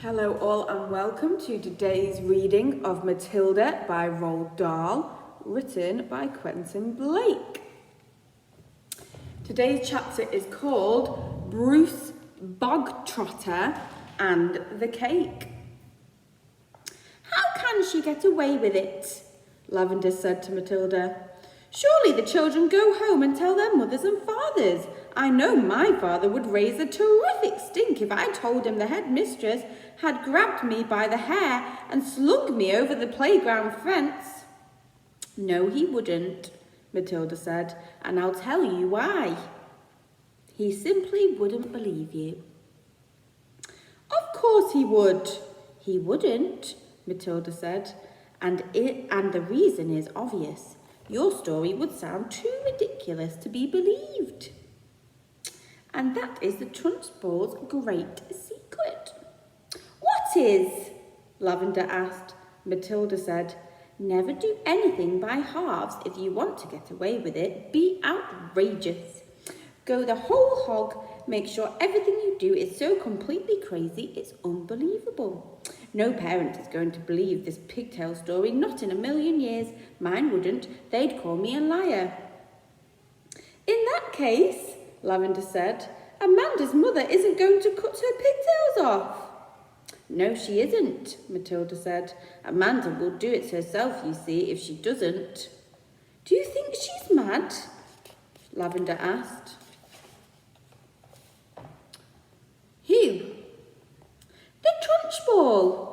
Hello all and welcome to today's reading of Matilda by Roald Dahl, written by Quentin Blake. Today's chapter is called Bruce Bogtrotter and the Cake. "How can she get away with it?" Lavender said to Matilda. "Surely the children go home and tell their mothers and fathers. I know my father would raise a terrific stink if I told him the headmistress had grabbed me by the hair and slung me over the playground fence." "No, he wouldn't," Matilda said, "and I'll tell you why. He simply wouldn't believe you." "Of course he would." "He wouldn't," Matilda said, and the reason is obvious. Your story would sound too ridiculous to be believed. And that is the Trunchbull's great secret. "What is?" Lavender asked. Matilda said, "Never do anything by halves if you want to get away with it. Be outrageous. Go the whole hog. Make sure everything you do is so completely crazy it's unbelievable. No parent is going to believe this pigtail story, not in a million years. Mine wouldn't. They'd call me a liar." "In that case," Lavender said, "Amanda's mother isn't going to cut her pigtails off." "No, she isn't," Matilda said. "Amanda will do it herself, you see, if she doesn't." "Do you think she's mad?" Lavender asked. "Who?" "The Trunchbull."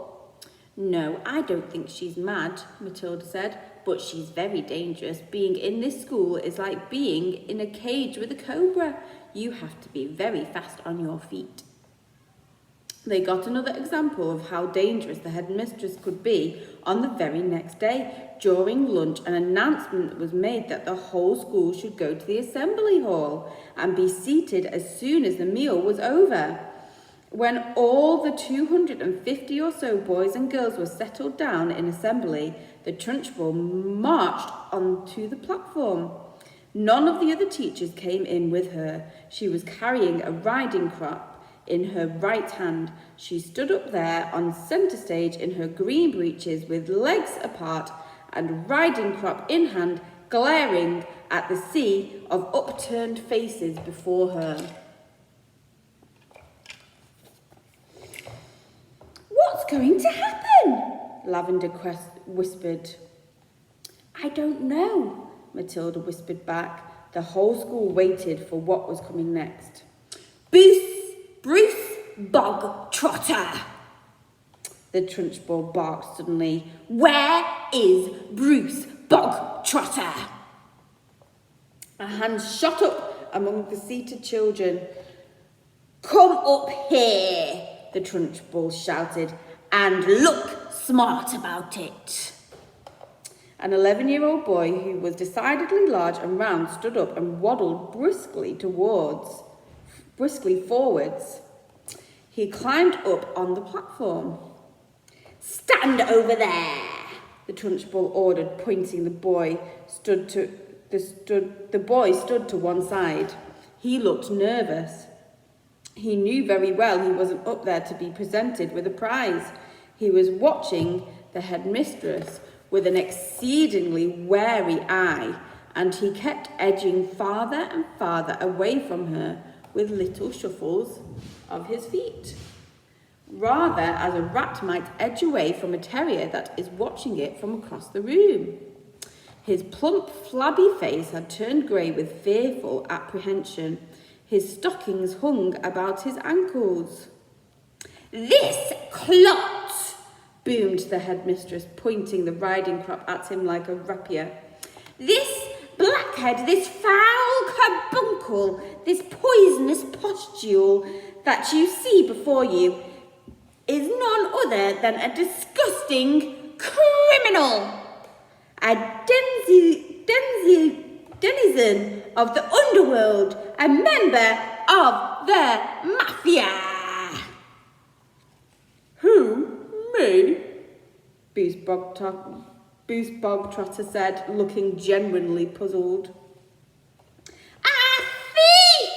"No, I don't think she's mad," Matilda said, "but she's very dangerous. Being in this school is like being in a cage with a cobra. You have to be very fast on your feet." They got another example of how dangerous the headmistress could be on the very next day. During lunch, an announcement was made that the whole school should go to the assembly hall and be seated as soon as the meal was over. When all the 250 or so boys and girls were settled down in assembly, the Trunchbull marched onto the platform. None of the other teachers came in with her. She was carrying a riding crop in her right hand. She stood up there on centre stage in her green breeches with legs apart and riding crop in hand, glaring at the sea of upturned faces before her. "What's going to happen?" Lavender whispered. "I don't know," Matilda whispered back. The whole school waited for what was coming next. Bruce Bogtrotter!" The Trunchbull barked suddenly. "Where is Bruce Bogtrotter?" A hand shot up among the seated children. "Come up here," the Trunchbull shouted, "and look smart about it." An 11-year-old boy who was decidedly large and round stood up and waddled briskly forwards. He climbed up on the platform. "Stand over there," the Trunchbull ordered, pointing. The boy stood to one side. He looked nervous. He knew very well he wasn't up there to be presented with a prize. He was watching the headmistress with an exceedingly wary eye, and he kept edging farther and farther away from her with little shuffles of his feet, rather as a rat might edge away from a terrier that is watching it from across the room. His plump, flabby face had turned grey with fearful apprehension. His stockings hung about his ankles. "This clot!" boomed the headmistress, pointing the riding crop at him like a rapier. "This blackhead, this foul carbuncle, this poisonous pustule that you see before you is none other than a disgusting criminal, a denizen of the underworld, a member of the mafia." "Who? Me?" Bruce Bogtrotter said, looking genuinely puzzled. "A thief!"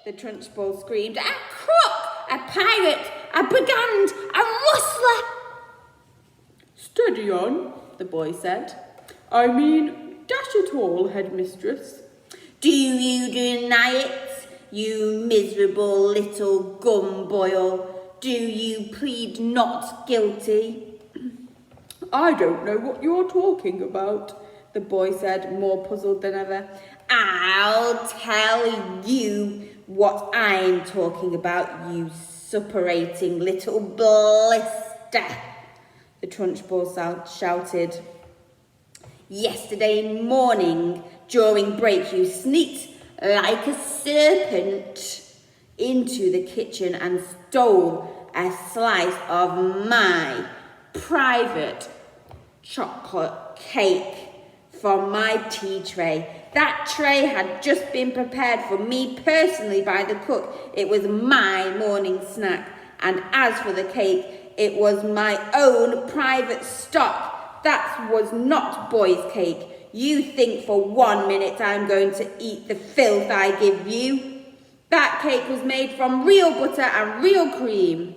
the Trunchbull screamed. "A crook! A pirate! A brigand! A bustler! Steady on, the boy said. I mean, dash it all, headmistress. Do you deny it, you miserable little gumboil? Do you plead not guilty? I don't know what you're talking about, the boy said, more puzzled than ever. I'll tell you what I'm talking about, you suppurating little blister, the Trunchbull shouted. Yesterday morning, during break, you sneaked like a serpent into the kitchen and stole a slice of my private chocolate cake from my tea tray. That tray had just been prepared for me personally by the cook. It was my morning snack. And as for the cake, it was my own private stock. That was not boy's cake. You think for 1 minute I'm going to eat the filth I give you? That cake was made from real butter and real cream.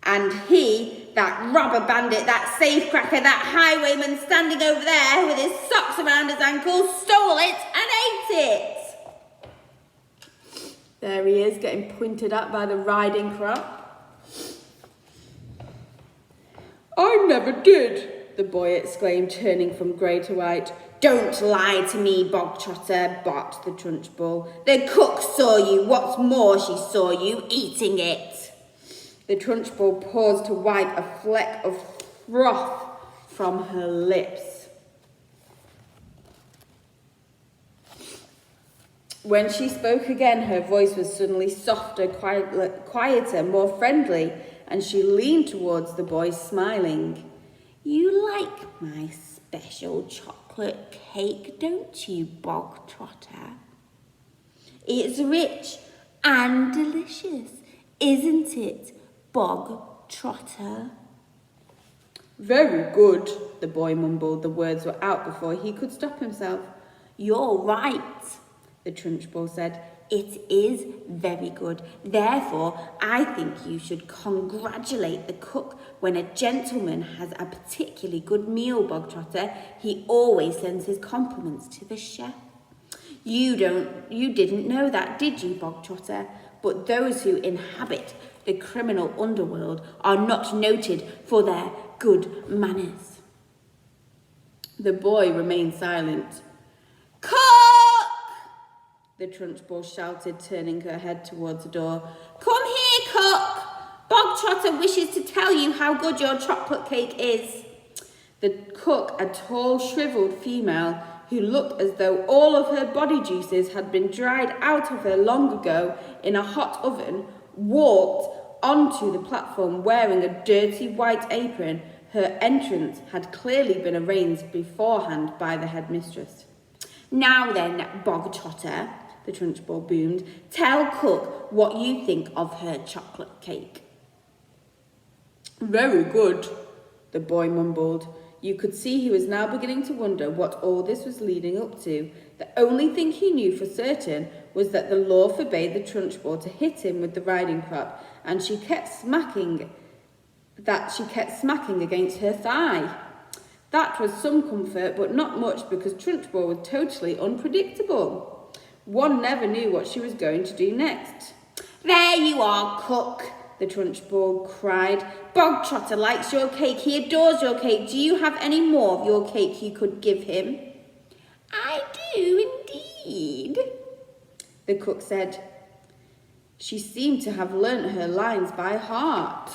And he, that robber bandit, that safecracker, that highwayman standing over there with his socks around his ankles, stole it and ate it. There he is, getting pointed at by the riding crop. I never did, the boy exclaimed, turning from grey to white. Don't lie to me, Bogtrotter, barked the Trunchbull. The cook saw you. What's more, she saw you eating it. The Trunchbull paused to wipe a fleck of froth from her lips. When she spoke again, her voice was suddenly softer, quieter, more friendly, and she leaned towards the boy, smiling. You like my special chocolate cake, don't you, Bogtrotter? It's rich and delicious, isn't it, Bogtrotter? Very good, the boy mumbled. The words were out before he could stop himself. You're right, the Trunchbull said. It is very good. Therefore, I think you should congratulate the cook. When a gentleman has a particularly good meal, Bogtrotter, he always sends his compliments to the chef. You didn't know that, did you, Bogtrotter? But those who inhabit the criminal underworld are not noted for their good manners. The boy remained silent. Cook! The Trunchbull shouted, turning her head towards the door. Come here, cook! Bogtrotter wishes to tell you how good your chocolate cake is. The cook, a tall, shriveled female who looked as though all of her body juices had been dried out of her long ago in a hot oven, walked onto the platform wearing a dirty white apron. Her entrance had clearly been arranged beforehand by the headmistress. Now then, Bogtrotter, the Trunchbull boomed, tell cook what you think of her chocolate cake. Very good, the boy mumbled. You could see he was now beginning to wonder what all this was leading up to. The only thing he knew for certain was that the law forbade the Trunchbull to hit him with the riding crop, and she kept smacking against her thigh. That was some comfort, but not much, because Trunchbull was totally unpredictable. One never knew what she was going to do next. There you are, cook, the Trunchbull cried. Bogtrotter likes your cake. He adores your cake. Do you have any more of your cake you could give him? I do indeed, the cook said. She seemed to have learnt her lines by heart.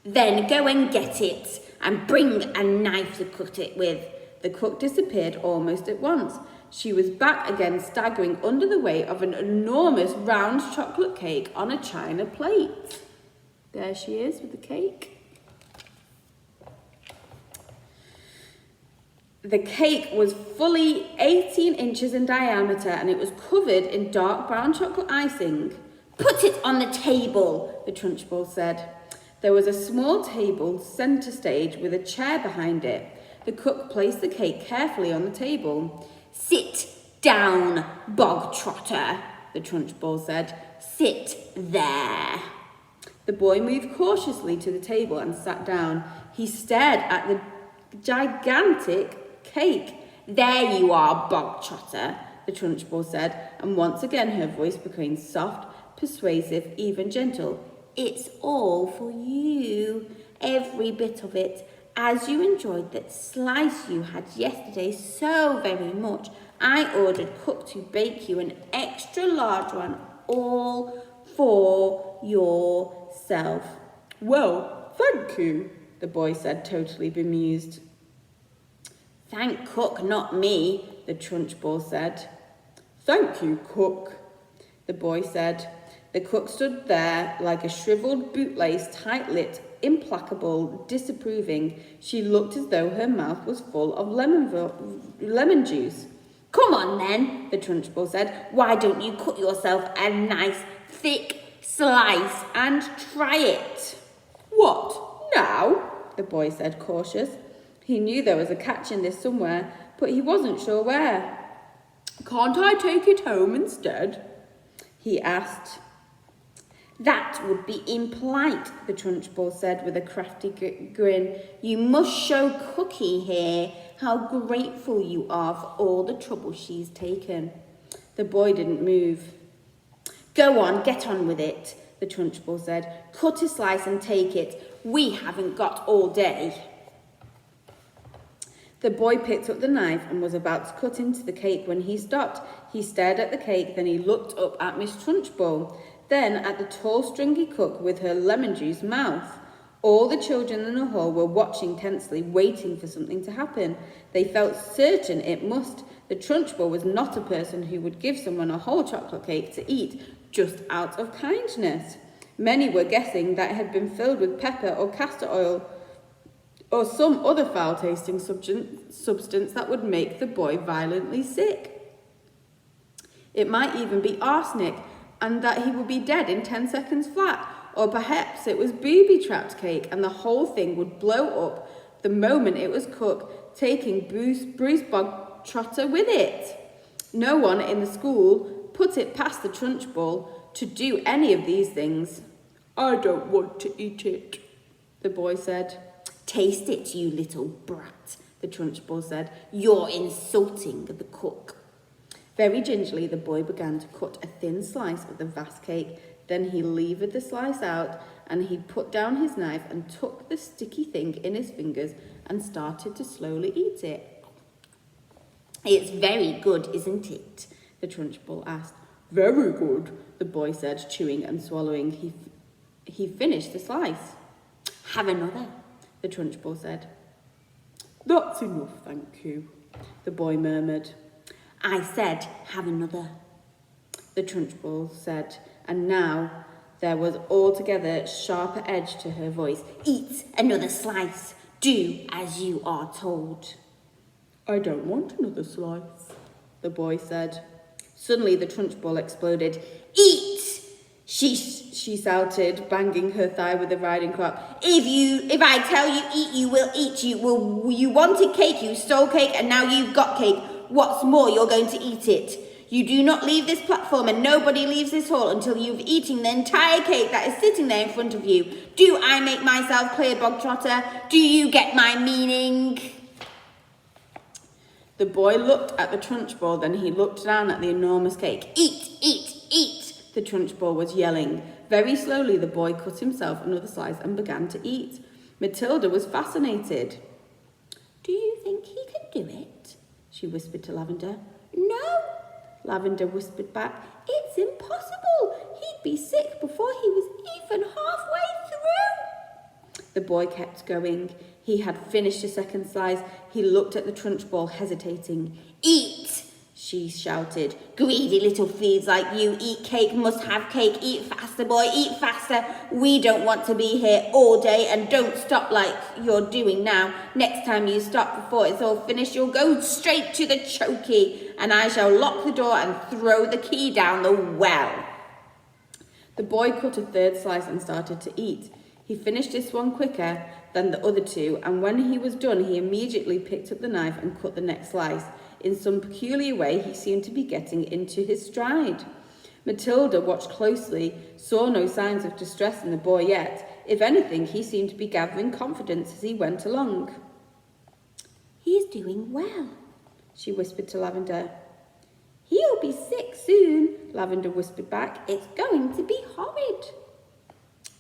Then go and get it, and bring a knife to cut it with. The cook disappeared almost at once. She was back again, staggering under the weight of an enormous round chocolate cake on a china plate. There she is with the cake. The cake was fully 18 inches in diameter, and it was covered in dark brown chocolate icing. Put it on the table, the Trunchbull said. There was a small table centre stage with a chair behind it. The cook placed the cake carefully on the table. Sit down, Bogtrotter, the Trunchbull said. Sit there. The boy moved cautiously to the table and sat down. He stared at the gigantic cake. There you are, Bog Trotter, the Trunchbull said, and once again her voice became soft, persuasive, even gentle. It's all for you, every bit of it. As you enjoyed that slice you had yesterday so very much, I ordered Cook to bake you an extra large one, all for yourself. Well, thank you, the boy said, totally bemused. Thank Cook, not me, the Trunchbull said. Thank you, Cook, the boy said. The cook stood there like a shriveled bootlace, tight-lipped, implacable, disapproving. She looked as though her mouth was full of lemon juice. Come on then, the Trunchbull said. Why don't you cut yourself a nice, thick slice and try it? What, now? The boy said, cautious. He knew there was a catch in this somewhere, but he wasn't sure where. Can't I take it home instead? He asked. That would be impolite, the Trunchbull said with a crafty grin. You must show Cookie here how grateful you are for all the trouble she's taken. The boy didn't move. Go on, get on with it, the Trunchbull said. Cut a slice and take it. We haven't got all day. The boy picked up the knife and was about to cut into the cake when he stopped. He stared at the cake, then he looked up at Miss Trunchbull, then at the tall, stringy cook with her lemon-juice mouth. All the children in the hall were watching tensely, waiting for something to happen. They felt certain it must. The Trunchbull was not a person who would give someone a whole chocolate cake to eat just out of kindness. Many were guessing that it had been filled with pepper or castor oil or some other foul-tasting substance that would make the boy violently sick. It might even be arsenic, and that he would be dead in 10 seconds flat. Or perhaps it was booby-trapped cake, and the whole thing would blow up the moment it was cooked, taking Bruce Bog Trotter with it. No one in the school put it past the Trunchbull to do any of these things. I don't want to eat it, the boy said. Taste it, you little brat, the Trunchbull said. You're insulting the cook. Very gingerly, the boy began to cut a thin slice of the vast cake. Then he levered the slice out, and he put down his knife and took the sticky thing in his fingers and started to slowly eat it. It's very good, isn't it? The Trunchbull asked. Very good, the boy said, chewing and swallowing. He finished the slice. Have another, the Trunchbull said. That's enough, thank you, the boy murmured. I said, have another, the Trunchbull said, and now there was altogether sharper edge to her voice. Eat another slice. Do as you are told. I don't want another slice, the boy said. Suddenly the Trunchbull exploded. Eat! She shouted, banging her thigh with the riding crop. If I tell you eat, you will eat. You wanted cake, you stole cake, and now you've got cake. What's more, you're going to eat it. You do not leave this platform, and nobody leaves this hall until you've eaten the entire cake that is sitting there in front of you. Do I make myself clear, Bog Trotter? Do you get my meaning? The boy looked at the Trunchbull, then he looked down at the enormous cake. Eat, eat, eat, the Trunchbull was yelling. Very slowly, the boy cut himself another slice and began to eat. Matilda was fascinated. Do you think he can do it? She whispered to Lavender. No, Lavender whispered back. It's impossible. He'd be sick before he was even halfway through. The boy kept going. He had finished a second slice. He looked at the Trunchbull, hesitating. Eat, she shouted. Greedy little thieves like you. Eat cake, must have cake. Eat faster, boy, eat faster. We don't want to be here all day, and don't stop like you're doing now. Next time you stop before it's all finished, you'll go straight to the chokey, and I shall lock the door and throw the key down the well. The boy cut a third slice and started to eat. He finished this one quicker than the other two, and when he was done, he immediately picked up the knife and cut the next slice. In some peculiar way, he seemed to be getting into his stride. Matilda watched closely, saw no signs of distress in the boy yet. If anything, he seemed to be gathering confidence as he went along. "He's doing well," she whispered to Lavender. "He'll be sick soon," Lavender whispered back. "It's going to be horrid."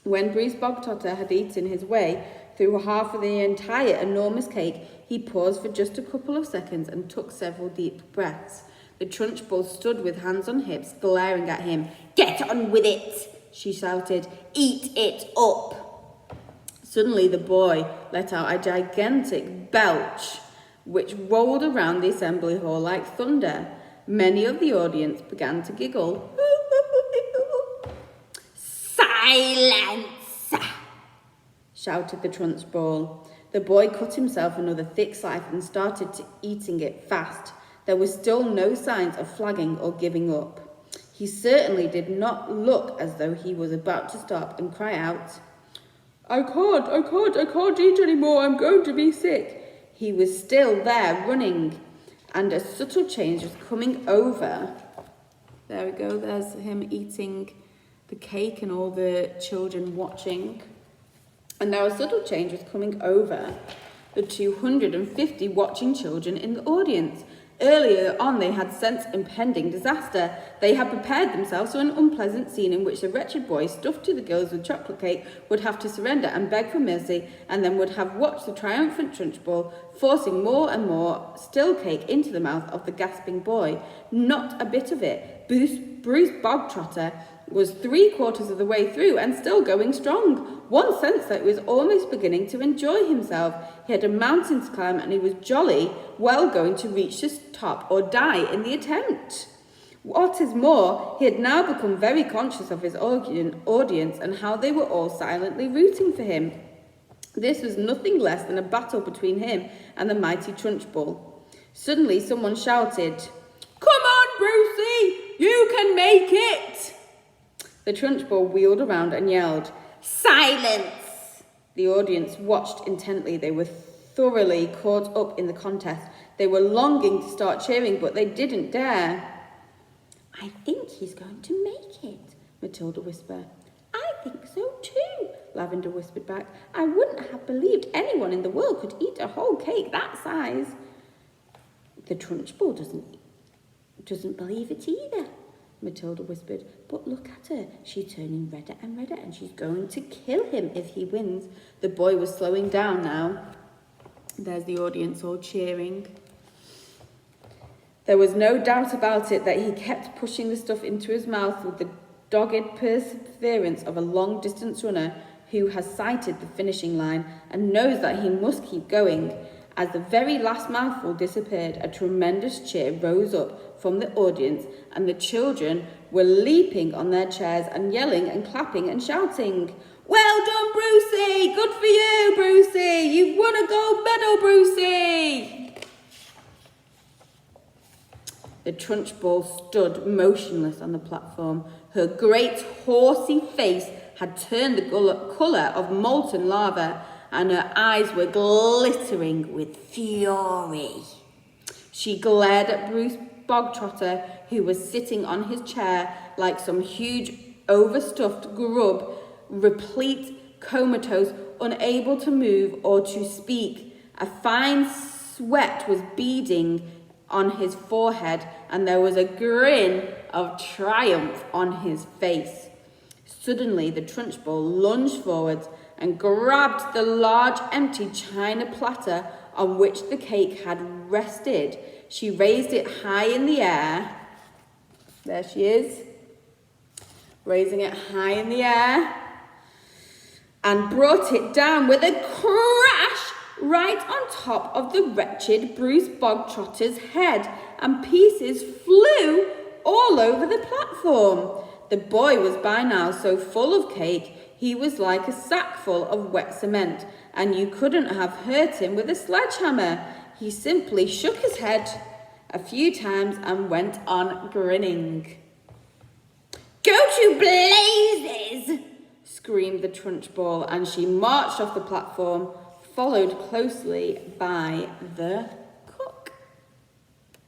When Bruce Bogtrotter had eaten his way through half of the entire enormous cake, he paused for just a couple of seconds and took several deep breaths. The Trunchbull stood with hands on hips, glaring at him. "Get on with it," she shouted. "Eat it up." Suddenly the boy let out a gigantic belch, which rolled around the assembly hall like thunder. Many of the audience began to giggle. "Silence!" shouted the Trunchbull. The boy cut himself another thick slice and started eating it fast. There was still no signs of flagging or giving up. He certainly did not look as though he was about to stop and cry out, I can't eat anymore, I'm going to be sick. He was still there running, and a subtle change was coming over. There we go, there's him eating the cake and all the children watching. And now a subtle change was coming over the 250 watching children in the audience. Earlier on, they had sensed impending disaster. They had prepared themselves for an unpleasant scene in which the wretched boy, stuffed to the gills with chocolate cake, would have to surrender and beg for mercy, and then would have watched the triumphant Trunchbull forcing more and more still cake into the mouth of the gasping boy. Not a bit of it. Bruce Bogtrotter was 3/4 of the way through and still going strong. One sensed that he was almost beginning to enjoy himself. He had a mountain to climb and he was jolly well going to reach the top or die in the attempt. What is more, he had now become very conscious of his audience and how they were all silently rooting for him. This was nothing less than a battle between him and the mighty Trunchbull. Suddenly someone shouted, Come on, Brucey! You can make it! The Trunchbull wheeled around and yelled, Silence! The audience watched intently. They were thoroughly caught up in the contest. They were longing to start cheering, but they didn't dare. I think he's going to make it, Matilda whispered. I think so too, Lavender whispered back. I wouldn't have believed anyone in the world could eat a whole cake that size. The Trunchbull doesn't believe it either, Matilda whispered. But look at her. She's turning redder and redder, and she's going to kill him if he wins. The boy was slowing down now. There's the audience all cheering. There was no doubt about it that he kept pushing the stuff into his mouth with the dogged perseverance of a long-distance runner who has sighted the finishing line and knows that he must keep going. As the very last mouthful disappeared, a tremendous cheer rose up from the audience, and the children were leaping on their chairs and yelling and clapping and shouting, Well done, Brucey! Good for you, Brucey! You've won a gold medal, Brucey! The Trunchbull stood motionless on the platform. Her great horsey face had turned the colour of molten lava, and her eyes were glittering with fury. She glared at Bruce Bogtrotter, who was sitting on his chair like some huge overstuffed grub, replete, comatose, unable to move or to speak. A fine sweat was beading on his forehead, and there was a grin of triumph on his face. Suddenly, the Trunchbull lunged forward and grabbed the large empty china platter on which the cake had rested. She raised it high in the air. There she is, raising it high in the air, and brought it down with a crash right on top of the wretched Bruce Bogtrotter's head, and pieces flew all over the platform. The boy was by now so full of cake, he was like a sack full of wet cement, and you couldn't have hurt him with a sledgehammer. He simply shook his head a few times and went on grinning. Go to blazes! Screamed the Trunchbull, and she marched off the platform, followed closely by the